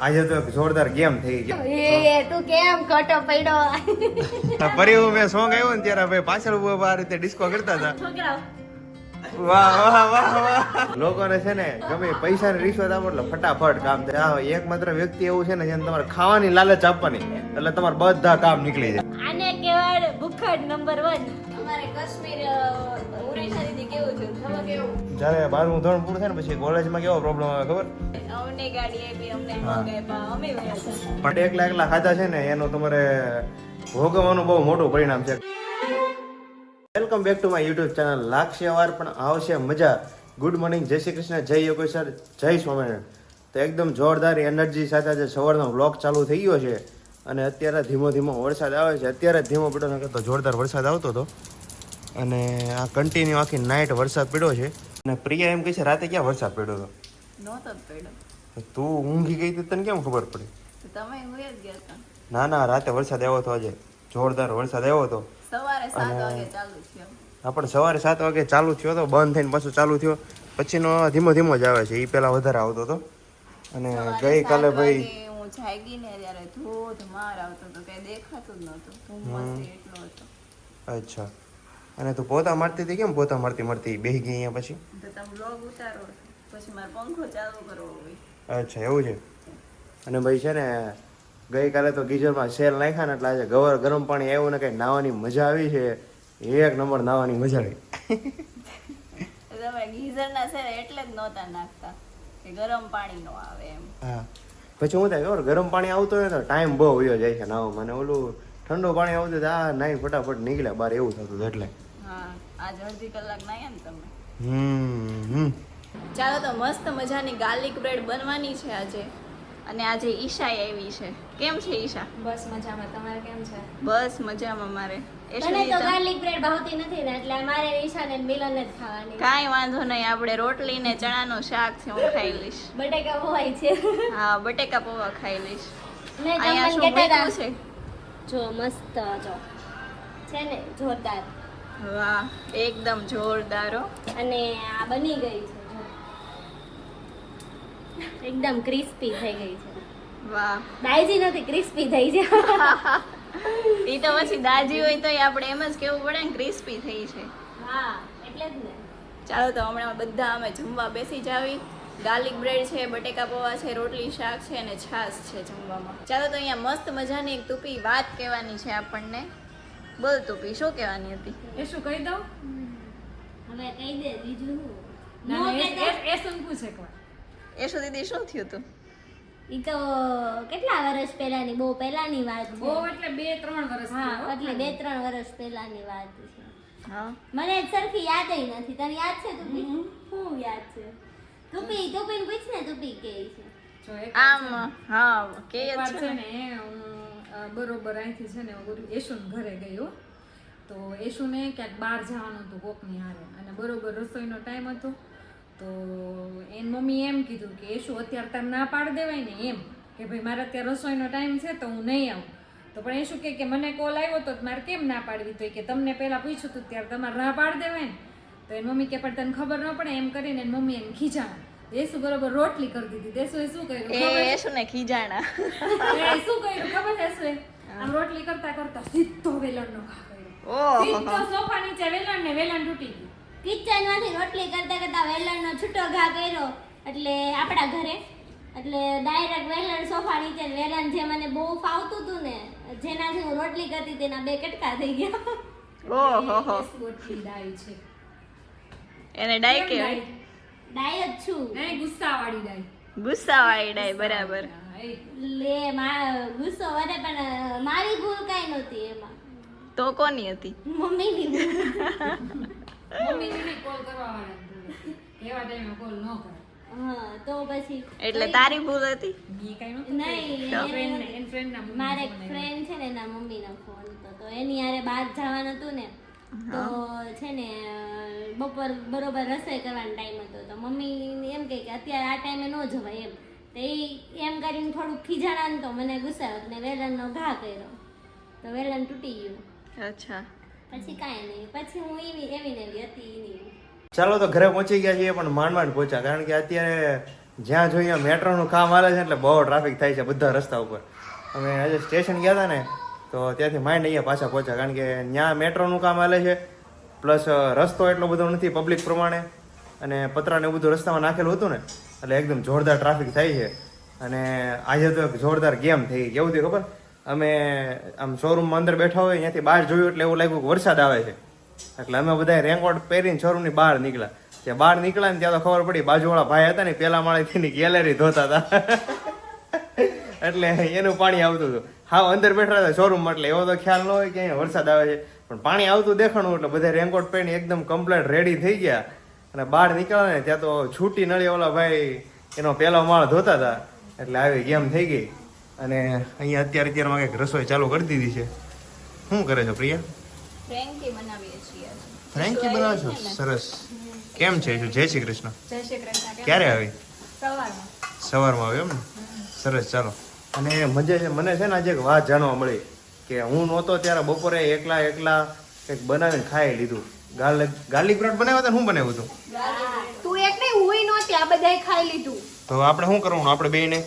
આજે તો એક જોરદાર ગેમ થઈ ગઈ. એ તું કેમ ખોટો પડ્યો? ફરી મેં સોંગ આવ્યું ને ત્યારે ભાઈ પાછળ ઉભા આ રીતે ડિસ્કો કરતા હતા. છોકરાઓ વાહ વાહ વાહ વાહ. લોકોને છે ને ગમે પૈસાની રિશ્વત આપો એટલે ફટાફટ કામ થાય. આ એકમાત્ર વ્યક્તિ એવું છે ને જેને તમારે ખાવાની લાલચ આપવાની એટલે તમારે બધા કામ નીકળી જાય. આને કહેવાય ભૂખડ નંબર 1. અમારે કાશ્મીર ઉરેશા દીદી કેવું થયું ખબર કેવું? જ્યારે 12મું ધોરણ પૂરું થાય ને પછી કોલેજમાં કેવો પ્રોબ્લેમ આવે ખબર? અમને ગાડી આપી અમને મગાવ્યા અમે વયા હતા. પણ એકલા એકલા ખાધા છે ને એનું તમારે ભોગવવાનું બહુ મોટું પરિણામ છે. Welcome back to my YouTube channel. લાગશે વાર પણ આવશે મજા. ગુડ મોર્નિંગ, જય શ્રી કૃષ્ણ, જય યોગેશ્વર, જય સ્વામિનારાયણ. તો એકદમ જોરદાર એનર્જી સાથે આજે સવારનો વ્લોગ ચાલુ થઈ ગયો છે અને અત્યારે ધીમો ધીમો વરસાદ આવે છે. અત્યારે જ ધીમો પડ્યો નકર તો જોરદાર વરસાદ આવતો હતો અને આ કન્ટિન્યુ આખી નાઇટ વરસાદ પડ્યો છે. અને પ્રિયા એમ કહે છે રાતે ક્યાં વરસાદ પડ્યો હતો? નહોતો જ પડ્યો. તું ઊંઘી ગઈ હતી તને કેમ ખબર પડી? તો તમે હુઈ જ ગયા હતા. ના ના, રાતે વરસાદ આવ્યો હતો. આજે જોરદાર વરસાદ આવ્યો હતો. સવારે 7 વાગે ચાલુ થયો. હા પણ સવારે 7 વાગે ચાલુ થયો હતો, બંધ થઈને પાછું ચાલુ થયો. પછીનો ધીમો ધીમો જ આવે છે. એ પહેલા વધારે આવતો હતો. અને ગઈકાલે ભાઈ હું જાગી ને ત્યારે ધોધમાર આવતો હતો, કઈ દેખાતું જ નહોતું. ધુમ્મસ એટલો હતો. અચ્છા. અને તું પોતા મારતી હતી કેમ? પોતા મારતી મારતી બેહી ગઈ અહીંયા પછી? તો તમે બ્લોગ ઉતારો પછી મારે પંખો ચાલુ કરવો હોય. અચ્છા એવું છે. અને ભાઈ છે ને ગઈકાલે તો ગીઝરમાં સેલ નાખ્યા ને એટલે આજે ગરમ પાણી આવ્યું ને કઈ નાવાની મજા આવી છે. એક નંબર નાવાની મજા આવી. તમે ગીઝરના છે ને એટલે જ નહોતા નાખતા કે ગરમ પાણી નો આવે એમ. હા પછી હું થાય ખબર, ગરમ પાણી આવતું હોય તો ટાઈમ બહુ વયો જાય છે નાવામાં. મને ઓલું ઠંડુ પાણી આવતું હતું આ નાઈ ફટાફટ નીકળ્યા બહાર એવું થતું હતું એટલે. હા, આજ અડધી કલાક નાયા ને તમે. હમ. ચાલો તો મસ્ત મજાની ગાર્લિક બ્રેડ બનવાની છે આજે. અને આજે ઈશા આવી છે. કેમ છે ઈશા? બસ મજામાં. તમારે કેમ છે? બસ મજામાં. મારે મને તો ગાર્લિક બ્રેડ ભાવતી નથી ને એટલે મારે ઈશાને મિલન જ ખાવાની. કાંઈ વાંધો નહીં, આપણે રોટલી ને ચણાનું શાક છે હું ખાઈ લઈશ. બટેકા હોય છે. હા, બટેકા પૌવા ખાઈ લઈશ. ને અહીંયા તમને શું કહેતા મૂક્યું છે? જો મસ્ત જો છે ને જોરદાર. વાહ, એકદમ જોરદાર હો. અને આ બની ગઈ છે જો એકદમ ક્રિસ્પી થઈ ગઈ છે. વાહ, દાઈજી નથી, ક્રિસ્પી થઈ છે. ઈ તો પછી દાજી હોય તો આપણે એમ જ કેવું પડે ને ક્રિસ્પી થઈ છે. હા એટલે જ ને. ચાલો તો હમણાં બધા અમે જમવા બેસી જાવી. ગાર્લિક બ્રેડ છે, બટેકા પૌવા છે, રોટલી શાક છે અને છાશ છે જમવામાં. ચાલો તો અહીંયા મસ્ત મજાની એક ટૂંકી વાત કહેવાની છે આપણને. બોલ ટૂંકી, શું કહેવાની હતી? એ શું કહી દઉં? હવે કહી દે બીજું શું. ના, નો ના, કહેતો? એ શું પૂછે એકવાર? એ શું દીદી, શું થયું તું? ઈ તો કેટલા વર્ષ પહેલાની, બહુ પહેલાની વાત છે. બહુ એટલે 2-3 વર્ષ હા થયા હો. એટલે 2-3 વર્ષ પહેલાની વાત છે. હા, મને સરખી યાદય નથી. તને યાદ છે તુપી? શું યાદ છે? તુપીને પૂછ ને, તુપી કે છે. જો એક આમ હા કે જ વાર છે છે ને. ને હું બરોબર અહીંથી છે ને હું યશુન ઘરે ગઈ હો. તો યશુને ક્યાંક બહાર જવાનું હતું કોકની હારે અને બરોબર રસોઈનો ટાઈમ હતો. તો એની મમ્મી એમ કીધું કે યશુ અત્યારે તાર ના પાડી દેવાય ને એમ કે ભાઈ મારે અત્યારે રસોઈનો ટાઈમ છે તો હું નહીં આવું. તો પણ યશુ કે મને કોલ આવ્યો તો મારે કેમ ના પાડવી? તો કે તમને પહેલાં પૂછ્યું હતું ત્યારે તમારે ના પાડી દેવાય ને. તો એની મમ્મી કે પણ તને ખબર ન પડે એમ કરીને એની મમ્મી એને ખીજાણ. યેસુ બરોબર રોટલી કરી દીધી. યેસુએ શું કર્યું ખબર એ છે? શું ને ખીજાણા. એ શું કર્યું ખબર છે? યેસુએ આમ રોટલી કરતા કરતા સીધો વેલણનો ઘા કર્યો. ઓહો, સીધો સોફા નીચે વેલણ ને વેલણ તૂટી ગયું. કિચન માંથી રોટલી કરતા કરતા વેલણનો છૂટો ઘા કર્યો એટલે આપણા ઘરે એટલે ડાયરેક્ટ વેલણ સોફા નીચે ને વેલણ જે મને બહુ ફાવતું હતું ને જેનાથી હું રોટલી કરતી તેના 2 કટકા થઈ ગયા. ઓહો, યેસુ એટલી ડાઈ છે. એને ડાય કેમ કહેવાય. ડાઈ? ડાય જ છું. નહીં, ગુસ્સાવાળી ડાઈ. ગુસ્સાવાળી ડાય, બરાબર. હા, એ. લે ગુસ્સો વધે પણ મારી ભૂલ કાંઈ નહોતી એમાં. તો કોની હતી? મમ્મીની ભૂલ. મમ્મીને નહીં કોલ કરવા વાળા એવા ટાઈમે કોલ ન કરે. હા તો પછી એટલે તારી ભૂલ હતી? ઈ કાંઈ નહોતું નહીં, કર્યું. એને- એન ફ્રેન્ડના મમ્મી મારે એક ફોન આવ્યો. ફ્રેન્ડ છે ને એના મમ્મીનો ફોન હતો તો એની હારે બહાર જવાનું હતું ને તો છે ને બપોર બરોબર રસોઈ કરવાનો ટાઈમ હતો તો મમ્મી એમ કહે કે અત્યારે આ ટાઈમે ન જવાય એમ. તો એ એમ કરીને થોડુંક ખીજાણા ને તો મને ગુસ્સાયો ને વેલણનો ઘા કર્યો તો વેલણ તૂટી ગયું. અચ્છા, પછી કાંઈ નહીં, પછી હું એવી ને એવી હતી નહીં. ચાલો તો ઘરે પહોંચી ગયા છીએ પણ માંડ માંડ પહોંચ્યા કારણ કે અત્યારે જ્યાં જોઈએ મેટ્રોનું કામ હાલે છે એટલે બહુ ટ્રાફિક થાય છે બધા રસ્તા ઉપર. અમે આજે સ્ટેશન ગયા હતા ને તો ત્યાંથી માંડ અહીંયા પાછા પહોંચ્યા, કારણ કે ત્યાં મેટ્રોનું કામ હાલે છે, પ્લસ રસ્તો એટલો બધો નથી પબ્લિક પ્રમાણે, અને પતરાને એવું બધું રસ્તામાં નાખેલું હતું ને એટલે એકદમ જોરદાર ટ્રાફિક થાય છે. અને આજે તો એક જોરદાર ગેમ થઈ ગઈ. કેવું થયું ખબર? અમે આમ શોરૂમમાં અંદર બેઠા હોય ત્યાંથી બહાર જોયું એટલે એવું લાગ્યું કે વરસાદ આવે છે, એટલે અમે બધા રેનકોટ પહેરીને શોરૂમની બહાર નીકળ્યા. ત્યાં બહાર નીકળ્યા ને ત્યાં તો ખબર પડી બાજુવાળા ભાઈ હતા ને પેલા માળેથી ગેલેરી ધોતા હતા એટલે એનું પાણી આવતું હતું. હા, અંદર બેઠા હતા શોરૂમમાં એટલે એવો તો ખ્યાલ ન હોય કે અહીંયા વરસાદ આવે છે, પણ પાણી આવતું દેખાણું એટલે બધા રેનકોટ પહેરીને એકદમ કમ્પ્લીટ રેડી થઈ ગયા. અને બહાર નીકળ્યા ને ત્યાં તો છૂટી નળી ઓલા ભાઈ એનો પહેલો માળ ધોતા હતા, એટલે આવી ગેમ થઈ ગઈ. અને અહીંયા અત્યારમાં કંઈક રસોઈ ચાલુ કરી દીધી છે. શું કરે છો પ્રિયા? ફ્રેન્કી બનાવીએ છીએ આજે. ફ્રેન્કી બનાવો છો? સરસ. કેમ છે? જય શ્રી કૃષ્ણ. જય શ્રી કૃષ્ણ. ક્યારે આવી? સવારમાં. સવારમાં આવ્યો એમ ને? સરસ. ચાલો. અને મજા છે. મને છે ને આજે એક વાત જાણવા મળી કે હું નહોતો ત્યારે બપોરે એકલા કંઈક બનાવીને ખાઈ લીધું. ગાર્લિક બ્રેડ બનાવ્યો હતો? શું બનાવ્યું હતું? તું એક નહીં, હુંય નહોતી, આ બધાય ખાઈ લીધું. તો આપણે શું કરવાનું આપણે બેયને?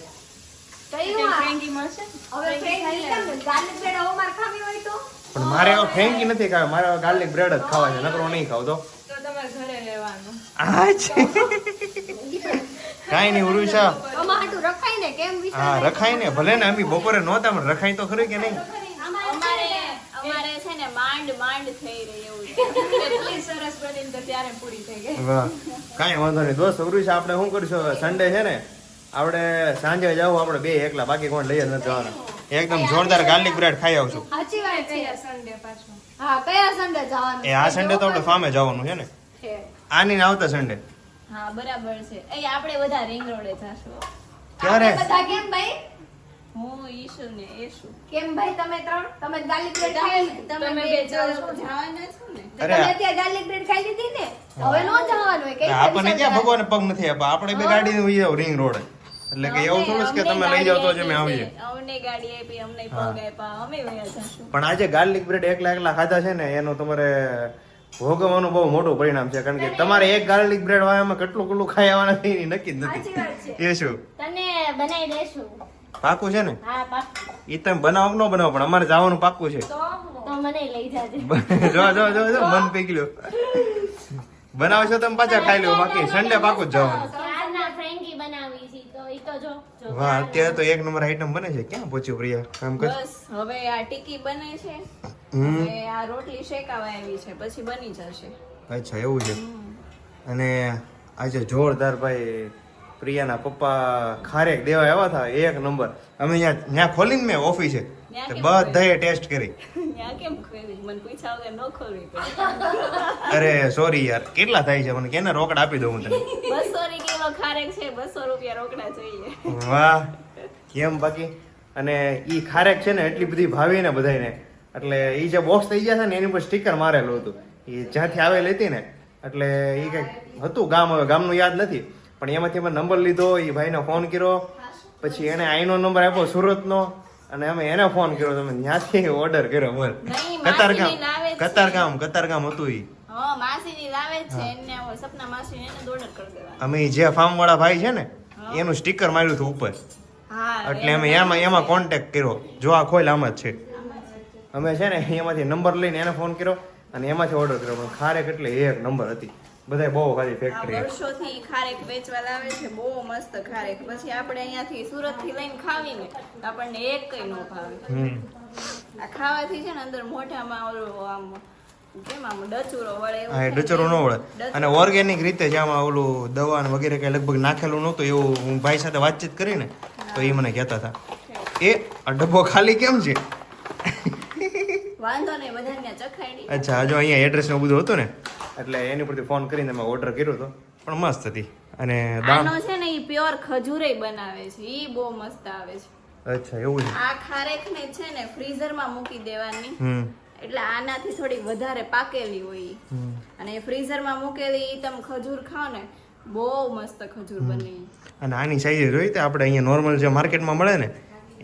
કયું ફ્રેન્કી મળશે? હવે ફ્રેન્કી ગાર્લિક બ્રેડ હવે મારે ખાવી હોય તો? પણ મારે હવે ફ્રેન્કી નથી ખાવી, મારે ગાર્લિક બ્રેડ જ ખાવા છે, નકરો નહીં ખાવ તો. તમારે ઘરે લેવાનું. કાંઈ નહીં ઉરુષા. અમારું રખાય ને કેમ વિચાર? હા, રખાય ને ભલે ને. અમે બપોરે નહોતા પણ રખાય તો ખરી કે નહીં? અમારે છે ને માંડ થઈ રહી એવું છે. એટલી સરસ બની તો ત્યારે પૂરી થઈ ગઈ. વાહ, કાંઈ વાંધો નહીં દોસ્ત. ઉરુષા આપણે શું કરીશું? સન્ડે છે ને, આપણે સાંજે જાવ આપણે બે એકલા, બાકી કોણ લઈ જ નથી જવાના. એકદમ જોરદાર ગાર્લિક બ્રેડ ખાઈ આવશું. સાચી વાત છે. સન્ડે પાછું. હા, કયા સન્ડે જવાનું? આ સન્ડે તો આપણે ફાર્મે જવાનું છે ને, આની ને આવતા સન્ડે. હા, બરાબર છે. એ આપણે બધા રિંગ રોડે જાશું. ક્યારે? બધા કેમ ભાઈ? હું ઈશુ ને એશુ. કેમ ભાઈ તમે ત્રણ? તમે ગાર્લિક બ્રેડ ખાઈ તમે બે જવાના છો ને? અરે, તમે અત્યારે ગાર્લિક બ્રેડ ખાઈ લીધી ને, હવે નો જવાનું હોય. કઈ આપણને ક્યાં ભગવાને પગ નથી આપ્યા? આપણે બે ગાડી લઈ જાવ રિંગ રોડ, એટલે કે એવું થોડું કે તમે લઈ જાવ તો જ અમે આવીએ. અમને ગાડી આપી, અમને પગ આપ્યા, અમે વયા જાશું. પણ આજે ગાર્લિક બ્રેડ એકલા ખાધા છે ને એનું તમારે ભોગવવાનું બહુ મોટું પરિણામ છે, કારણ કે તમારે એક ગાર્લિક બ્રેડ વાળામાં કેટલું ખાઈ આવવાના છે એની નક્કી જ નથી. એ શું તને બનાવી દેશું. પાકું છે ને? હા, પાક્કું. એ તમે બનાવો કે ન બનાવો પણ અમારે જવાનું પાકું છે. તો મને લઈ જાજે. જો મન પીગલ્યો. બનાવશો તમે પાછા ખાઈ લો, બાકી સન્ડે પાકું જ જવાનું. ક્યારના ફ્રેન્કી બનાવી છે તો ઈ તો જો. વાહ, અત્યારે તો એક નંબર આઈટમ બને છે. ક્યાં પહોંચ્યું પ્રિયા? કામ કર. બસ હવે આ ટીકી બને છે, હમ. હવે આ રોટલી શેકાવા આવી છે, પછી બની જશે. અચ્છા, એવું છે. અને આજે જોરદાર ભાઈ પ્રિયાના પપ્પા ખારેક દેવા આવ્યા હતા, એક નંબર. અમે ત્યાં ખોલીને મેં ઓફિસે બધાએ ટેસ્ટ કરી. ત્યાં કેમ ખોલી? મને પૂછ્યા વગર ન ખોલવી પડે. અરે સોરી યાર, કેટલા થાય છે મને કેને રોકડ આપી દઉં હું તને. 200 કિલો ખારેક છે, 200 રૂપિયા રોકડા જોઈએ. વાહ, કેમ બાકી? અને ઈ ખારેક છે ને એટલી બધી ભાવી ને બધાને, એટલે ઈ જે બોક્સ થઈ ગયા છે ને એની ઉપર સ્ટીકર મારેલું હતું. એ જ્યાંથી આવેલી હતી ને, એટલે ઈ કંઈક હતું ગામ, હવે ગામનું યાદ નથી, પણ એમાંથી અમે નંબર લીધો, એ ભાઈને ફોન કર્યો, પછી એને આઈનો નંબર આપ્યો સુરતનો, અને અમે એને ફોન કર્યો, તમે ત્યાંથી ઓર્ડર કર્યો. બોલ, કતારગામ હતું ઈ. હા, માસીની લાવે છે, એને સપના માસીને એને ઓર્ડર કરી દેવાનો. અમે જે ફાર્મ વાળા ભાઈ છે ને એનું સ્ટીકર માર્યું હતું ઉપર, હા, એટલે અમે એમાં કોન્ટેક્ટ કર્યો. જો આ ખોલ આમ જ છે. અમે છે ને એમાંથી નંબર લઈને એને ફોન કર્યો અને એમાંથી ઓર્ડર કર્યો. પણ ખારેક એટલે એક નંબર હતી, બધાય બહુ ખાધી ફેક્ટરી. વર્ષોથી ખારેક વેચવા લાવે છે, બહુ મસ્ત ખારેક. પછી આપણે અહીંયાથી સુરત થી લઈને ખાવીને આપણને એક કઈ નો ભાવે. આ ખાવાથી છે ને અંદર મોઢામાં ઓલું આમ કેમ આમ ડચુરો વળે એવું. હા, એ ડચરો ન વળે. અને ઓર્ગેનિક રીતે જે આમાં ઓલું દવા ને વગેરે કઈ લગભગ નાખેલું નહોતું એવું હું ભાઈ સાથે વાતચીત કરીને તો એ મને કહેતા હતા. એ આ ડબ્બો ખાલી કેમ છે? વાંધો નહીં, બધાને ચખાડી. અચ્છા, જો અહીંયા એડ્રેસ ને બધું હતું ને એટલે એની પરથી ફોન કરીને મેં ઓર્ડર કર્યો હતો, પણ મસ્ત હતી. અને આનો છે ને ઈ પ્યોર ખજૂરે બનાવે છે, ઈ બહુ મસ્ત આવે છે. અચ્છા, એવું છે. આ ખારેક ને છે ને ફ્રીઝરમાં મૂકી દેવાની, હમ. એટલે આનાથી થોડી વધારે પાકેલી હોય ઈ. અને ફ્રીઝરમાં મૂકેલી ઈ તમે ખજૂર ખાઓ ને બહુ મસ્ત ખજૂર બને. અને આની સાઈઝ જોઈ તો આપણે અહીંયા નોર્મલ જે માર્કેટમાં મળે ને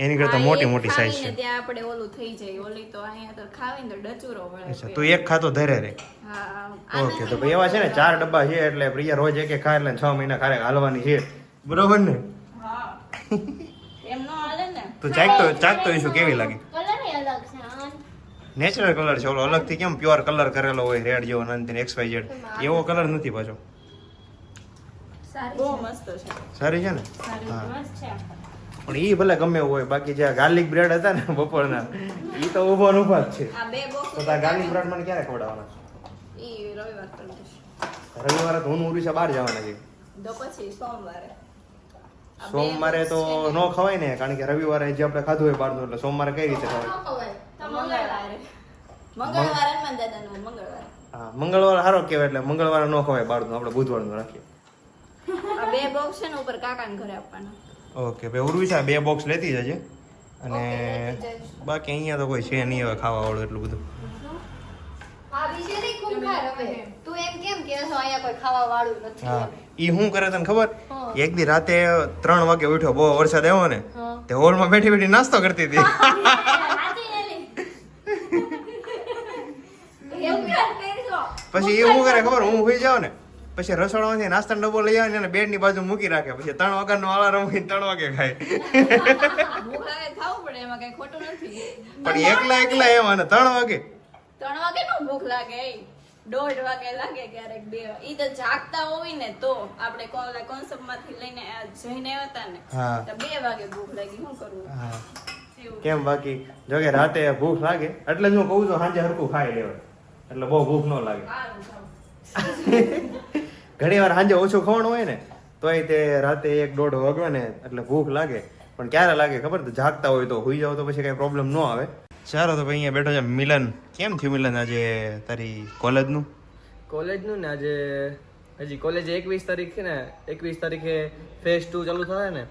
એની કરતા મોટી મોટી સાઈઝ છે. ત્યાં આપણે ઓલું થઈ જાય, ઓલી તો અહીંયા તો ખાવીને તો ડચુરો વળે. અચ્છા, તું એક ખાતો ધરે રે. હા, ઓકે, તો ભાઈ એવા છે ને 4 ડબ્બા છે, એટલે પ્રિયા રોજ એક ખાય એટલે 6 મહિના ખારેક હાલવાની છે. બરોબર ને? હા એમ નો હાલે ને. તો ચાખતો હશું કેવી લાગે. કલર અલગ છે હા. નેચરલ કલર છે, ઓલો અલગથી કેમ પ્યોર કલર કરેલો હોય રેડ જેવો નાનથી XYZ એવો કલર નથી પાછો. બહુ મસ્ત છે. સારી છે ને? હા. મસ્ત છે. પણ ઈ ભલે ગમે એવું હોય, બાકી જે ગાર્લિક બ્રેડ હતા ને બપોરના ઈ તો ઊભા ને ઊભા જ છે. આ બે બોક્સ તો આ ગાર્લિક બ્રેડ મને ક્યારે ખવડાવવાના છે? ઈ રવિવાર કરી દઈશ. રવિવારે તો હું ઉડીસા બહાર જવાના છે. તો પછી સોમવારે આ બે સોમવારે તો box છે ને, ન ખવાય ને, કારણ કે રવિવારે જે આપણે ખાધું હોય બહારનું, એટલે સોમવારે કઈ રીતે ખવાય? તો મંગળવારે હનુમાન દાદાનું મંગળવારે. હા, મંગળવાર સારો કહેવાય, એટલે મંગળવારે ન ખવાય બહારનું, આપણે બુધવારનું રાખીએ. આ બે બોક્સ છે ને ઉપર કાકાને ઘરે આપવાના. ઓકે, ભાઈ ઉર્વિશા 2 બોક્સ લેતી જજે. અને ઓકે, લેતી જઈશ. બાકી અહીંયા તો કોઈ છે નહીં હવે ખાવા વાળું એટલું બધું. આ બીજે નહીં ખૂંખાર હવે. તું એમ કેમ કે છો અહીંયા કોઈ ખાવા વાળું નથી હા, એમ? ઈ શું કરે તને ખબર? હા. એક દી રાતે 3 વાગે ઉઠ્યો, બહુ વરસાદ આવ્યો ને, હા. તે હોલમાં બેઠી બેઠી નાસ્તો કરતી હતી. હાચી એલી. એવું ક્યાં કરશો? પછી એ શું કરે ખબર? હું સુઈ જાઉં ને પછી રસોડામાંથી નાસ્તાનો ડબ્બો લઈ આવે ને બેડની બાજુ મૂકી રાખે, પછી 3 વાગ્યાનો અલાર્મ મૂકીને 3 વાગે ખાય. ભૂખ લાગે ખાવું પડે એમાં કઈ ખોટું નથી. પણ એકલા એમ, અને 3 વાગે 3 વાગે નો ભૂખ લાગે એ 1:30 વાગે લાગે ક્યારેક 2. ઈ તો જાગતા હોય ને તો આપણે કોન્સેપ્ટ માંથી લઈને જઈને આવ્યા ને હા. તો 2 વાગે ભૂખ લાગી શું કરવું હા. એવું. કેમ બાકી જો કે રાતે ભૂખ લાગે એટલે જ હું કહું છું સાંજે હરખું ખાઈ લેવાય, એટલે બહુ ભૂખ ન લાગે. સારું જાઓ. ઘણી વાર સાંજે ઓછું ખાવાનું હોય ને તોય તે રાતે 1-1:30 વાગે ને એટલે ભૂખ લાગે, પણ ક્યારે લાગે ખબર? તો જાગતા હોય તો હુઈ જાવ તો પછી કઈ પ્રોબ્લેમ ન આવે. ચાલો તો ભાઈ અહીંયા બેઠો છે મિલન. કેમ થયું મિલન આજે તારી કોલેજનું? કોલેજનું ને આજે હજી કોલેજ 21 તારીખ છે ને, 21 તારીખે ફેઝ 2 ચાલુ થાય ને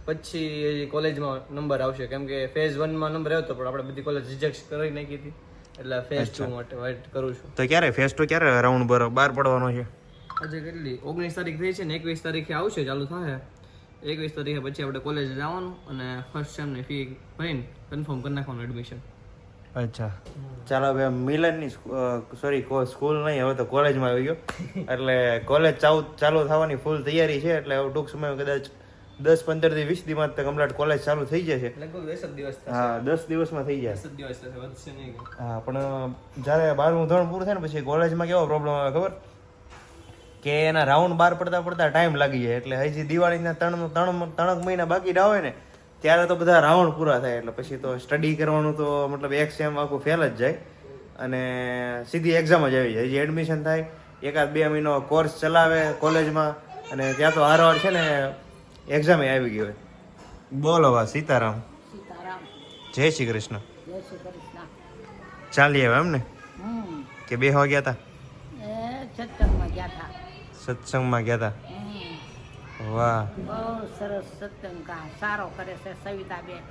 પછી હજી કોલેજમાં નંબર આવશે, કેમ કે ફેઝ 1 માં નંબર આવ્યો હતો પણ આપણે બધી કોલેજ રિજેક્ટ કરી નાખી હતી, એટલે ફેઝ 2 માટે વેઇટ કરું છું. તો ક્યારે ફેસ ટુ ક્યારે રાઉન્ડ બહાર પડવાનો છે? આજે કેટલી 19 તારીખ થઈ છે ને, 21 તારીખે આવશે, ચાલુ થાય 21 તારીખે પછી આપણે કોલેજ જવાનું અને ફર્સ્ટ સેમની ફી ભરીને કન્ફર્મ કરી નાખવાનું એડમિશન. અચ્છા, ચાલો હવે મિલનની સોરી સ્કૂલ નહીં, હવે તો કોલેજમાં આવી ગયો, એટલે કોલેજ ચાલુ થવાની ફૂલ તૈયારી છે, એટલે હવે ટૂંક સમયમાં કદાચ 10-15 થી 20 દિવસમાં તો કમ્પ્લીટ કોલેજ ચાલુ થઈ જશે. લગભગ 10 દિવસ થશે. હા, 10 દિવસમાં થઈ જાય. 10 દિવસ થશે, વધશે નહીં. હા, પણ જ્યારે 12મું ધોરણ પૂરું થાય ને પછી કોલેજમાં કેવો પ્રોબ્લેમ આવે ખબર? કે એના રાઉન્ડ બહાર પડતા ટાઈમ લાગી જાય, એટલે હજી દિવાળીના 3 મહિના બાકી રહ્યા હોય ને ત્યારે તો બધા રાઉન્ડ પૂરા થાય, એટલે પછી તો સ્ટડી કરવાનું તો મતલબ એક સેમ આખું ફેલ જ જાય અને સીધી એક્ઝામ જ આવી જાય. હજી એડમિશન થાય, 1-2 મહિનો કોર્સ ચલાવે કોલેજમાં, અને ત્યાં તો હારવાર છે ને એક્ઝામ આવી ગઈ હોય. બોલો વા સીતારામ. જય શ્રી કૃષ્ણ. ચાલી આવ્યા એમ ને કે બેહવા ગયા હતા? સત્સંગમાં ગયા હતા. વાહ, બહુ સરસ સત્સંગ સારો કરે છે સવિતાબેન.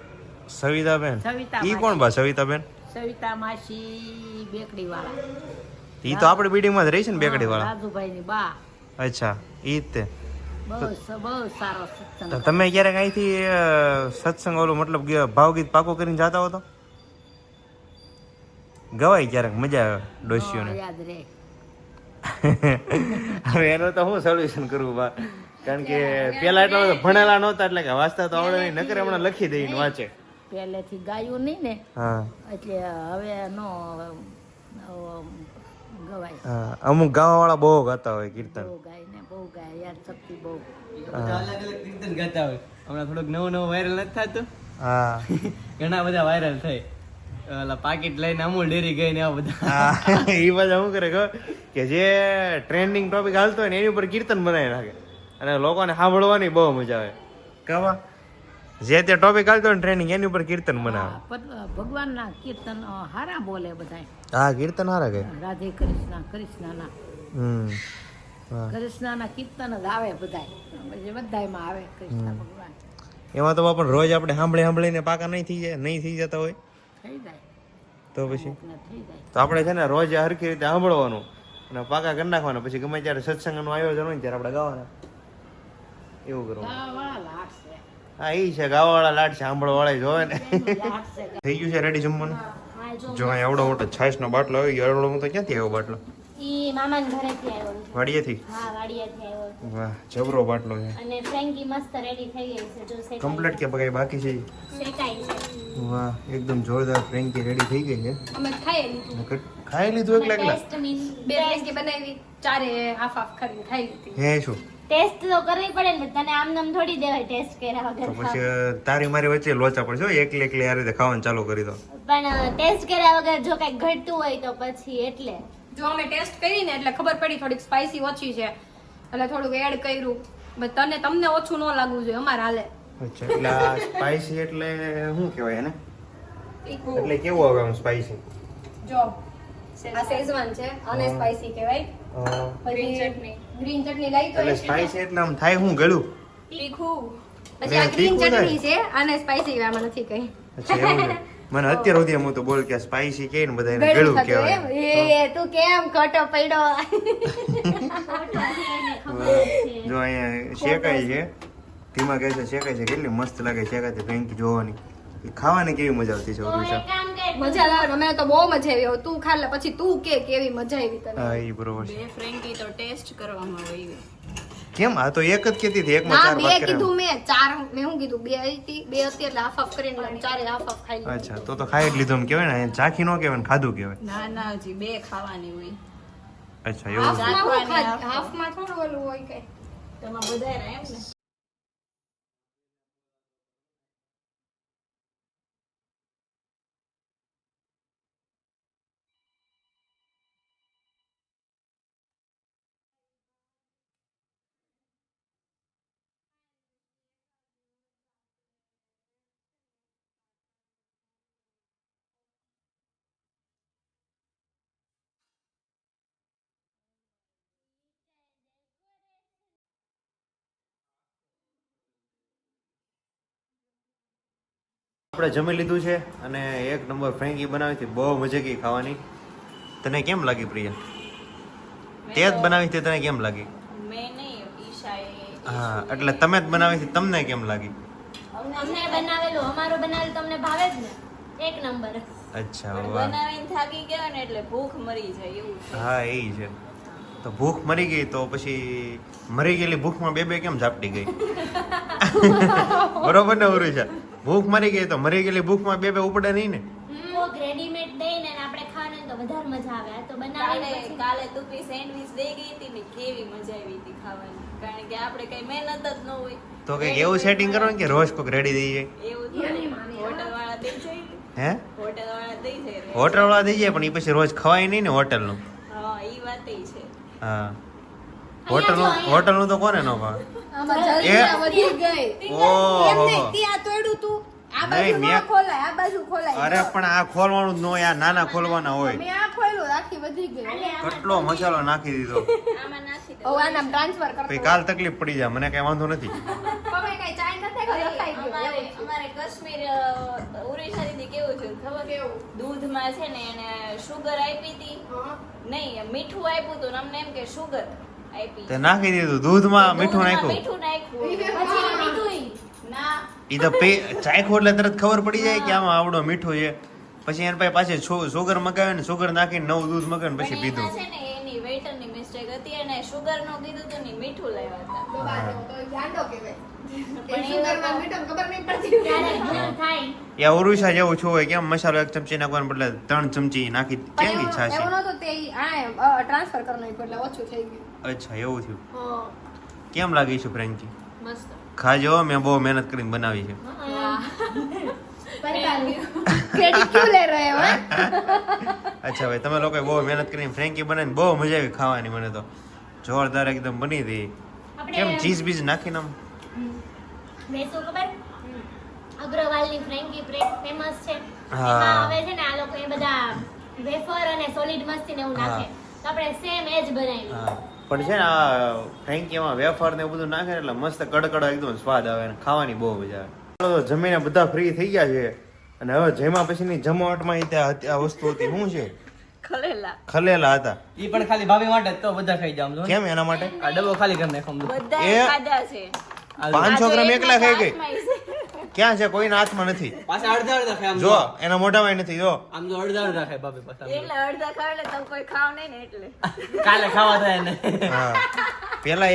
સવિતાબેન? સવિતા ઈ કોણ બા સવિતાબેન? સવિતા માસી બેકડી વાળા. ઈ તો આપણી બિલ્ડિંગમાં જ રહી છે ને બેકડી વાળા? રાજુભાઈ ની બા. અચ્છા, ઈ જ તે. બહુ સારો સત્સંગ. તો તમે ક્યારેક અહીંથી સત્સંગ ઓલું મતલબ ભાવગીત પાકો કરીને જાતા હો તો ગવાય ક્યારેક, મજા આવે ડોસીઓને. યાદ રે. હવે એનું તો હું સોલ્યુશન કરવું બા, કારણ કે પેલા એટલા બધા ભણેલા નહોતા, એટલે કે વાંચતા તો આવડે નહીં, નકર હમણાં લખી દઈને વાંચે. પહેલેથી ગાયું નહીં ને હા એટલે હવે નો ગવાય. હા, અમુક ગામવાળા બહુ ગાતા હોય કીર્તન. બહુ ગાય ને બહુ ગાય, યાદ શક્તિ બહુ. બધા અલગ અલગ કીર્તન ગાતા હોય. હમણાં થોડુંક નવું વાયરલ નથી થતું? હા ઘણા બધા વાયરલ થઈ, ઓલા પાકીટ લઈને અમૂલ ડેરી ગઈ ને આવા બધા. હા, એ બધા શું કરે ખબર? કે જે ટ્રેન્ડિંગ ટોપિક હાલતો હોય ને એની ઉપર કીર્તન બનાવી નાખે, અને લોકોને સાંભળવાની બહુ મજા આવે. કહેવા જે તે ટોપિક હાલતો હોય ને ટ્રેન્ડિંગ એની ઉપર કીર્તન બનાવે. ભગવાનના કીર્તન હારા બોલે બધા. હા, કીર્તન હારા કે. રાધે કૃષ્ણ કૃષ્ણના હા. કૃષ્ણના કીર્તન જ આવે બધાય, પછી બધાયમાં આવે કૃષ્ણ ભગવાન. એમાં તો પણ રોજ આપણે સાંભળીને પાકા નહીં થઈ જતા હોય થઈ જાય તો પછી ને થઈ જાય. તો આપણે છે ને રોજ હરખી રીતે સાંભળવાનું અને પાકા કરી નાખવાના, પછી ગમે ત્યારે સત્સંગનું આયોજન હોય ને ત્યારે આપણે ગાવાના, એવું કરવાનું. ગાવાવાળા લાડ છે. હા, એ છે ગાવાવાળા લાડ છે, સાંભળવાળા જોવે ને. લાડ છે. થઈ ગયું છે રેડી જમવાનું? હા, જો જો અહીં એવડો મોટો છાશનો બાટલો આવી ગયો, એવડો મોટો ક્યાંથી આવ્યો બાટલો? ઈ મામાના ઘરેથી આવ્યો છે. વાડીએથી? હા, વાડિયાથી આવ્યો છે. વાહ, જબરો બાટલો છે. અને ફ્રેન્કી મસ્ત રેડી થઈ ગઈ છે. જો શેકાઈ કમ્પ્લીટ કે બગાઈ બાકી છે? શેકાઈ છે. વાહ, એકદમ જોરદાર ફ્રેન્કી રેડી થઈ ગઈ છે. અમે ખાઈ લીધું. અને ખાઈ લીધું એકલા એકલા? ટેસ્ટ મીન બે ફ્રેન્કી બનાવી, ચારે હાફ હાફ કરીને ખાઈ લીધી. હે શું? ટેસ્ટ તો કરવી પડે ને, તને આમ નામ થોડી દેવાય ટેસ્ટ કર્યા તો વગર. પછી તારી મારી વચ્ચે લોચા પડશે હો, એકલી એકલી આ રીતે ખાવાનું ચાલુ કરી દો. પણ ટેસ્ટ કર્યા વગર જો કઈ ઘટતું હોય તો પછી એટલે જો અમે ટેસ્ટ કરી ને એટલે ખબર પડી થોડીક સ્પાઈસી ઓછી છે એટલે થોડુંક એડ કર્યું. બટ તમને ઓછું ન લાગવું જોઈએ, અમારે હાલે. અચ્છા, એટલે આ સ્પાઈસી એટલે શું કહેવાય એને? એટલે કેવું આવે આમ સ્પાઈસી? જો આ શેઝવાન છે અને સ્પાઈસી કહેવાય. પછી ગ્રીન ચટણી લઈ તો એટલે સ્પાઈસી એટલે આમ થાય શું ગળું? તીખું. પછી આ ગ્રીન તીખું ચટણી છે આને સ્પાઈસી આમાં નથી કહી. અચ્છા એવું છે. મને અત્યાર સુધી હું તો બોલ કે સ્પાઈસી કે ને બધા એને ગળું ગળું થતું એમ. કહેવાય. એ તું કેમ ખોટો પડ્યો? જો અહીંયા શેકાય છે, ધીમા ગેસે શેકાય છે. કેટલી મસ્ત લાગે શેકાતી ફ્રેન્કી જોવાની. એ ખાવાની કેવી મજા આવતી છે તો ઓરુષા? એક કામ કર, મજા આવે. અમે તો બહુ મજા આવી. હવે તું ખા લે પછી તું કે કેવી મજા આવી તને. હા એ બરોબર છે. બે ફ્રેન્કી તો ટેસ્ટ કરવામાં આવી. કેમ આ તો એક જ કહેતી હતી, એકમાં ના ચાર બે ભાગ કર્યા. કીધું મેં, ચાર મેં શું કીધું, બે હતી, બે હતી એટલે હાફ હાફ કરીને ચારે હાફ હાફ ખાઈ લીધું. અચ્છા, તો ખાઈ જ લીધું એમ કહેવાય ને, ચાખી નો કહેવાય ને ખાધું કહેવાય. ના ના હજી બે ખાવાની હોય. અચ્છા એવું છે. હાફમાં હું ચાખવાની ખાધી? હાફમાં થોડું ઓલું હોય કઈ. તેમાં બધાય એમ ને. આપણે જમી લીધું છે અને એક નંબર ફ્રેન્કી બનાવી હતી, બહુ મજા ગઈ ખાવાની. તને કેમ લાગી પ્રિયા? તે જ બનાવી હતી, તને કેમ લાગી? મેં નહીં, ઈશાએ. હા, એટલે તમે જ બનાવી હતી, તમને કેમ લાગી? અમને બનાવેલું, અમારું બનાવેલું તમને ભાવે જ ને. એક નંબર. અચ્છા પણ વાહ. બનાવીને થાકી ગયા ને એટલે ભૂખ મરી જાય એવું છે. હા એ છે. તો ભૂખ મરી ગઈ તો પછી મરી ગયેલી ભૂખમાં બે બે કેમ ઝાપટી ગઈ? બરોબર ને ઓરુષા? ભૂખ મરી ગઈ તો મરી ગયેલી ભૂખમાં બે બે ઉપડે નહીં ને? કોક રેડીમેડ દઈને અને આપણે ખાવાનું હોય તો વધારે મજા આવે. આ તો બનાવીને કાલે પછી કાલે તુપી સેન્ડવિચ દઈ ગઈ હતી ને કેવી મજા આવી હતી ખાવાની. કારણ કે આપણે કઈ મહેનત જ ન હોય. તો કંઈક એવું સેટિંગ કરવાનું કે રોજ કોક રેડી દઈ જાય. એવું થોડું હોટલ વાળા દઈ જાય ને. હે? હોટલ વાળા દઈ જાય રે. હોટલ વાળા દઈ જાય પણ એ પછી રોજ ખવાય નહીં ને હોટલનું. હા ઈ વાત છે. હા, હોટલનું તો કોને ન ભાવે? આમાં એ? જલ્દી વધી ગઈ. ઓહો. એમ નહીં, તે આ તોડ્યું તું. આ બાજુ નહીં, ન મેં- ખોલાય, આ બાજુ ખોલાય. અરે પણ આ ખોલવાનું જ ન હોય, આ નાના ખોલવાના હોય. મેં આ ખોલ્યું, આખી વધી ગઈ. કેટલો મસાલો નાખી દીધો. આમાં નાખી દે. હવે આને આમ ટ્રાન્સફર કરતો. પછી કાલ તકલીફ પડી જાય, મને કઈ વાંધો નથી. તમે કઈ ચાય નથી ખાઈ, રખાઈ ગયું. અમારે એવું છે. અમારે કાશ્મીર ઉડીસા દીદી કેવું છે ખબર? કેવું? દૂધમાં છે ને એને શુગર આપી હતી. નહીં મીઠું આપ્યું હતું ને અમને એમ કે શુગર આપી. તે નાખી દીધું દૂધમાં મીઠું દૂધમાં નાખ્યું. મીઠું નાખ્યું. પછી લીધું. ના ઈ તો ચાખ્યું એટલે તરત ખબર પડી જાય કે આમાં આવડો મીઠું છે. પછી એના પાસે પાછી સુગર મગાવે ને સુગર નાખીને નવું દૂધ મગાવે ને પછી પણ પીધું. એમાં છે ને એની વેઇટરની મિસ્ટેક હતી અને શુગર નો કીધું હતું ને મીઠું લાવ્યા હતા. તો બાજુ તો ગાંડો કહેવાય. પણ એ સુગરમાં મીઠું ખબર નહીં પડતી. ક્યારેક ભૂલ થાય. યા ઓરુષા જેવું છું હોય કેમ મસાલો એક ચમચી નાખવાને બદલે 3 ચમચી નાખી પણ કેવી એવું છાશી. નહોતું, તે ટ્રાન્સફર કરી નાખ્યું એટલે ઓછું થઈ ગયું. અચ્છા એવું થયું. હા, કેમ લાગી છે ફ્રેન્કી? મસ્ત. ખાજો, મેં બહુ મહેનત કરીને બનાવી છે. ક્રેડિટ ક્यों લે રહે હો? અચ્છા ભાઈ, તમે લોકોએ બહુ મહેનત કરીને ફ્રેન્કી બનાવીને બહુ મજા આવી ખાવાની. મને તો જોરદાર એકદમ બની હતી. કેમ આપણે ચીઝ બીજ નાખીને આમ? બેસો ખબર? અગ્રવાલની ફ્રેન્કી ફેમસ છે. હા. એમાં હવે છે ને આ લોકો એ બધા વેફર અને સોલિડ મસ્તી ને એવું નાખે. તો આપણે સેમ એજ બનાવી. હા, પણ છે ને આ ફ્રેન્કીમાં વેફર ને એવું બધું નાખે ને એટલે મસ્ત કડકડ એકદમ સ્વાદ આવે અને ખાવાની બહુ મજા આવે. ચાલો તો જમીને બધા ફ્રી થઈ ગયા છે અને હવે જેમાં પછીની જમાવટમાં આ વસ્તુ હતી શું છે? ખલેલા ખલેલા હતા. ઈ પણ ખાલી ભાભી માટે જ તો બધા ખાઈ જામ જો કેમ એના માટે? આ ડબ્બો ખાલી કરી નાખો આમ જો. બધા એ? ખાધા છે. 500 ગ્રામ એકલા ખાઈ ગઈ. ક્યાં છે? કોઈના હાથમાં નથી. પાછા અડધા અડધા ખાય આમ જો એના મોઢામાં નથી. જો આમ તો અડધા અડધા ખાય ભાભી પાછા એટલે અડધા ખાવ એટલે તમે કોઈ ખાવ નહીં ને એટલે કાલે ખાવા થાય ને હા પેલા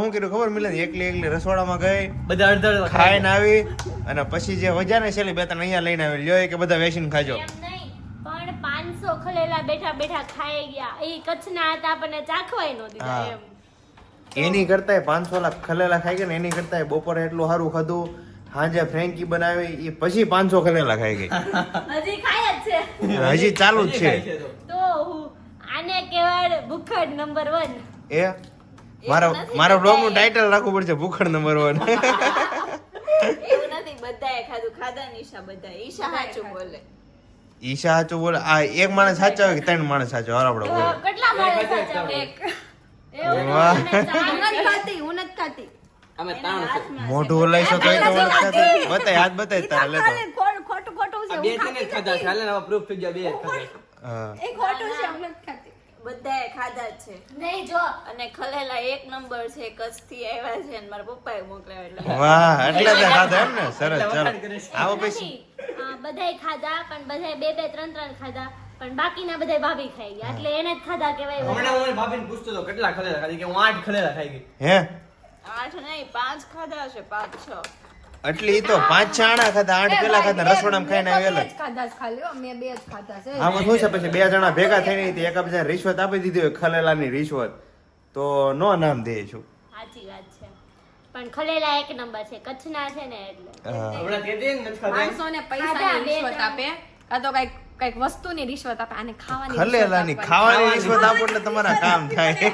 શું કર્યું ખબર મિલન? એકલી રસોડામાં ગઈ, બધા અડધા અડધા ખાઈને આવી અને પછી જે વજા ને છેલ્લી બે ત્રણ અહીંયા લઈને આવી લ્યો કે બધા વેચીને ખાજો. એમ નહીં પણ 500 ખલેલા બેઠા બેઠા ખાઈ ગયા. એ કચ્છના હતા, આપણને ચાખવાય નો દીધા હા. એમ. એની કરતાંય 500 લાખ ખલેલા ખાઈ ગયા ને એની કરતાંય બપોરે એટલું સારું ખાધું, સાંજે ફ્રેન્કી બનાવી, એ પછી 500 ખલેલા ખાઈ ગઈ. હજી ખાય જ છે. હજી ચાલુ જ છે. તો હું આને કહેવાય ભૂખડ નંબર 1. એ મારા બ્લોગ નું ટાઇટલ રાખવું પડશે, ભૂખડ નંબર 1. એવું નથી, બધાએ ખાધું. ખાધા નિશા બધા. ઈશા સાચું બોલે. ઈશા સાચું બોલે. આ એક માણસ સાચો હોય કે 3 માણસ સાચો? હાલો આપણે બોલો. કેટલા માણસ સાચા હોય? એવું વાહ. હું નથી ખાતી. અમે ત્રણ છે મોઢું ઓલાઈશો તોય તો ઓળખાશે. બતાય હાથ બતાય તારા લેતો. ખોટું ખોટું છે. આ બે થી જ ખાધા છે હાલે ને હવે પ્રૂફ થઈ ગયા બે ખાધા હા. એ ખોટું છે. હું નથી ખાતી. બધાએ ખાધા જ છે. નહીં જો અને ખલેલા 1 નંબર છે. કચ્છથી આવ્યા છે અને મારા પપ્પાએ મોકલ્યા એટલે વાહ એટલે તે ખાધા એમ ને? સરસ. ચાલો આવો પછી. બધાય ખાધા પણ બધાય 2 3 3 ખાધા પણ બાકીના બધાય ભાભી ખાઈ ગયા એટલે એને જ ખાધા કહેવાય. હમણાં હું ભાભીને પૂછતો હતો કેટલા ખલેલા ખાધી કે હું 8 ખલેલા ખાઈ ગઈ. હે 8 નહીં 5 ખાધા હશે. 5 6 એટલે ઈ તો 5 6 આણા ખાધા, 8 પેલા ખાધા, રસોડામાં ખાઈને આવી અલગ. ખાધા જ ખાલી હો, મેં 2 જ ખાધા છે. આમાં શું છે પછી 2 જણા ભેગા થઈને એકબીજાને રિશ્વત આપી દીધી હોય, ખલેલાની રિશ્વત, તો નો નામ દે છું. સાચી વાત છે પણ ખલેલા 1 નંબર છે કચ્છના છે ને એટલે. હમણાં કહેતી ને નથી ખાધા માણસોને પૈસાની રિશ્વત આપે કાં તો કઈક વસ્તુની રિશ્વત આપે, આને ખાવાની ખલેલાની ખાવાની રિશ્વત આપો એટલે તમારા કામ થાય.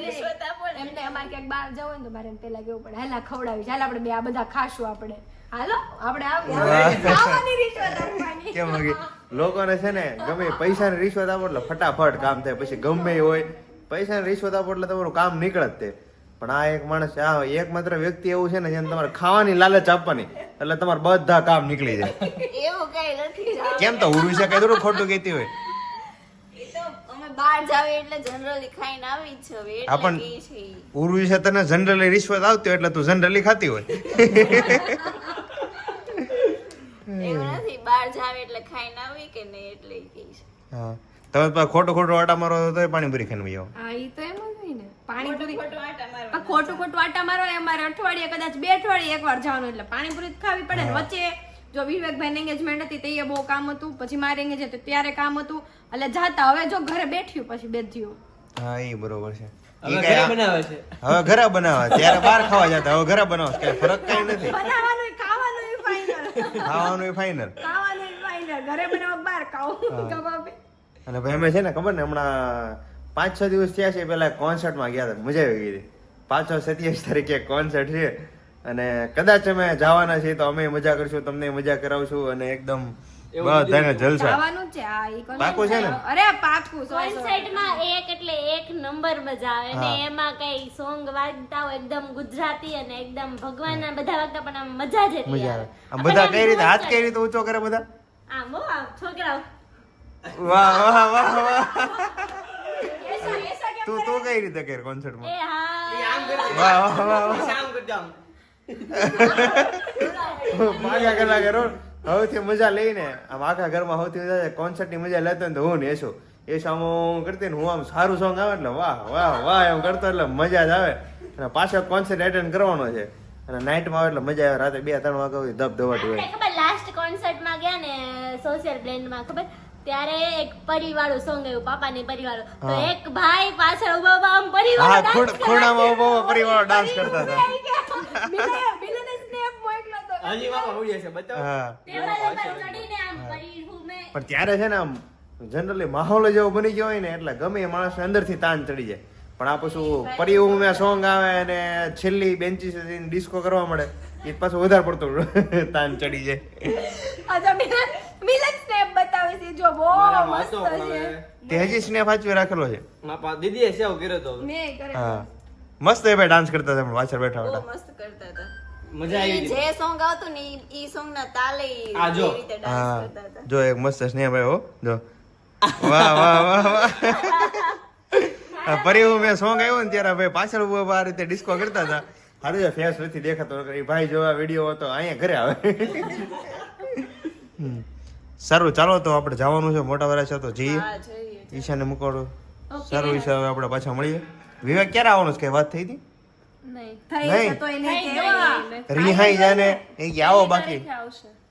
રિશ્વત આપો ને. એમને અમારે ક્યાંક બહાર જવું હોય ને તો મારે એમ પેલા કેવું પડે, હાલા ખવડાવી, હાલ આપણે બે આ બધા ખાશું, આપણે હાલો આપણે આવીએ, ખાવાની રિશ્વત આપવાની. કેમ હગી લોકોને છે ને ગમે પૈસાની રિશ્વત આપો એટલે ફટાફટ કામ થાય. પછી ગમે એ હોય પૈસાની રિશ્વત આપો એટલે તમારું કામ નીકળે જ તે. પણ આ એક માણસ, આ એકમાત્ર વ્યક્તિ એવું છે ને જેને તમારે ખાવાની લાલચ આપવાની એટલે તમારે બધા કામ નીકળી જાય. એવું કઈ નથી. કેમ તો ઉડવી છે કઈ થોડું ખોટું કહેતી હોય. એ તો અમે બહાર જાવે એટલે જનરલી ખાઈને આવી જ છે હવે એટલે આપણ કે છે ઈ. ઉર્વી છે તને જનરલી રિશ્વત આવતી હોય એટલે તું જનરલી ખાતી હોય. એવું નથી, બહાર જાવે એટલે ખાઈને આવી કે નહીં એટલે ઈ કે છે. હા તમે પાછા ખોટું આટા મારો તો પાણીપુરી ખાઈને વહી આવો. હા ઈ તો એમ જ હોય ને, પાણીપુરી ખોટું આટા મારવા. આ ખોટું આટા મારો એ અમારે અઠવાડિયે કદાચ 2 અઠવાડિયે એકવાર જવાનું એટલે પાણીપુરી જ ખાવી પડે ને. વચ્ચે જો વિવેકભાઈ એંગેજમેન્ટ હતી તે બહુ કામ હતું, પછી મારે એંગેજ હતું ત્યારે કામ હતું એટલે જાતા. હવે જો ઘરે બેઠ્યું પછી બેઠ્યું. હા એ બરોબર છે. હવે ઘરે બનાવે છે હવે ઘરે બનાવવા, ત્યારે બહાર ખાવા જતા, હવે ઘરે બનાવવા કઈ ફરક કઈ નથી. બનાવવાનું ખાવાનું ફાઇનલ, ખાવાનું ફાઇનલ. ખાવાનું ફાઇનલ, ઘરે બનાવો બહાર ખાઓ કબાબે. અને ભાઈ અમે છે ને ખબર ને હમણાં 5-6 દિવસ થયા છે પેલા કોન્સર્ટમાં ગયા હતા, મજા આવી ગઈ. 5-27 તારીખે કોન્સર્ટ છે અને કદાચ અમે જવાના છીએ તો અમે મજા કરશું, તમને મજા કરાવશું અને એકદમ બધાને જલસા. ખાવાનું જ છે આ ઈ કોને પાકું છે ને? અરે પાકું કોન્સર્ટમાં એક એટલે એક નંબર મજા આવે ને એમાં કઈ સોંગ વાગતા હોય એકદમ ગુજરાતી અને એકદમ ભગવાનના બધા વાગતા પણ આમ મજા જ એટલી મજા આવે. આવે. આમ બધા કઈ રીતે હાથ કઈ રીતે ઊંચો કરે બધા? આમ હો આમ છોકરાઓ વાહ વાહ વાહ વાહ. તું કઈ રીતે કરે કોન્સર્ટમાં? એ હા વાહ વાહ વાહ વાહ. શામ કરજો આમ. ભાગ્યા કલાકારો હવેથી મજા લઈને આમ આખા ઘરમાં સૌથી વધારે કોન્સર્ટની મજા લેતો ને તો હું ને એસો આમ કરતી ને હું આમ સારું સોંગ આવે એટલે વાહ વાહ વાહ એમ કરતો એટલે મજા જ આવે. અને પાછો કોન્સર્ટ એટેન્ડ કરવાનો છે અને નાઇટમાં આવે એટલે મજા આવે. રાતે 2-3 વાગ્યા સુધી ધબધબાટ હોય. આપણે ખબર લાસ્ટ કોન્સર્ટમાં ગયા ને સોશિયલ બ્લેન્ડમાં ખબર ત્યારે એક પરિવાળું સોંગ આવ્યું, પાપાની પરિવાળું. તો એક ભાઈ પાછળ ઉભા ઉભા આમ પરિવાળો હા dance કરે. ખૂણામાં ઉભો પરિવાર ડાન્સ કરતા હતા. બિલને સ્નેપ મોકલો તો હજી વાપા ઉડ્યા છે બતાવો હા ટેબલ ઉપર ચડીને આમ પરિહુમે પણ ત્યારે છે ને આમ જનરલી માહોલ જ એવો બની ગયો હોય ને એટલે ગમે એ માણસને અંદરથી તાન ચડી જાય. પણ આ પાછું પરિહુમે સોંગ આવે અને છેલ્લી બેન્ચીસ ડિસ્કો કરવા મળે એ પાછું વધારે પડતું તાન ચડી જાય. અચ્છા મિલન સ્નેપ બતાવે છે જો બહુ મારામાં મસ્ત હતો છે. પણ તે હજી સ્નેપ સાચવી રાખેલો છે. મારા દીદીએ સેવ કર્યો તો મેં કરે હા મસ્ત એ ભાઈ ડાન્સ કરતા હતા પાછળ બેઠા બહુ બેઠા. મસ્ત કરતા હતા. મજા આવી ઈ ગઈ. જે સોંગ આવતું ને ઈ સોંગ ના તાલે ઈ આ જો. એ રીતે ડાન્સ હા કરતા હતા. જો એક મસ્ત સ્નેપ આવ્યો જો. વાહ વાહ વાહ વાહ. પરિહુ મેં સોંગ આવ્યું ને ત્યારે ભાઈ પાછળ ઉભા આ રીતે ડિસ્કો કરતા હતા હારું છે ફેસ નથી દેખાતો એ ભાઈ જોવા વિડીયો હતો અહીંયા ઘરે આવે સારું ચાલો તો આપણે જવાનું છે મોટા વરા છે તો જઈએ હા જઈએ ઈશાને મૂકવાનું સારું ઈશા હવે આપણે પાછા મળીએ વિવેક ક્યારે આવવાનું છે કઈ વાત થઈ હતી થઈ તો એને કેવા રિહાઈ જાને એ કે આવો બાકી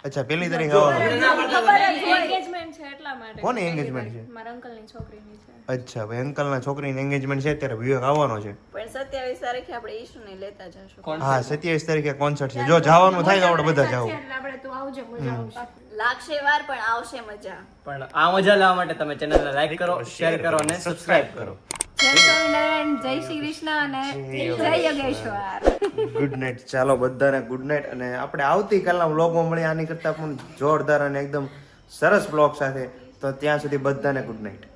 અચ્છા પહેલી તારીખ આવવાનું એન્ગેજમેન્ટ છે એટલા માટે કોની એંગેજમેન્ટ છે મારા અંકલની છોકરીની છે અચ્છા ભાઈ અંકલના છોકરીની એંગેજમેન્ટ છે ત્યારે વિવેક આવવાનો છે પણ 27 તારીખે આપણે ઈશુને લેતા જશું હા 27 તારીખે કોન્સર્ટ છે જો જવાનું થાય તો આપણે બધા જાવ એટલે આપણે તું આવજે મજા આવશે લાગશે વાર પણ આવશે મજા પણ આ મજા લેવા માટે તમે ચેનલને લાઈક કરો શેર કરો અને સબસ્ક્રાઇબ કરો જય સ્વામિનારાયણ જય શ્રી કૃષ્ણ અને જય યોગેશ્વર ગુડ નાઇટ ચાલો બધાને ગુડ નાઇટ અને આપણે આવતીકાલના વ્લોગમાં મળીએ આની કરતાં પણ જોરદાર અને એકદમ સરસ વ્લોગ સાથે તો ત્યાં સુધી બધાને ગુડ નાઇટ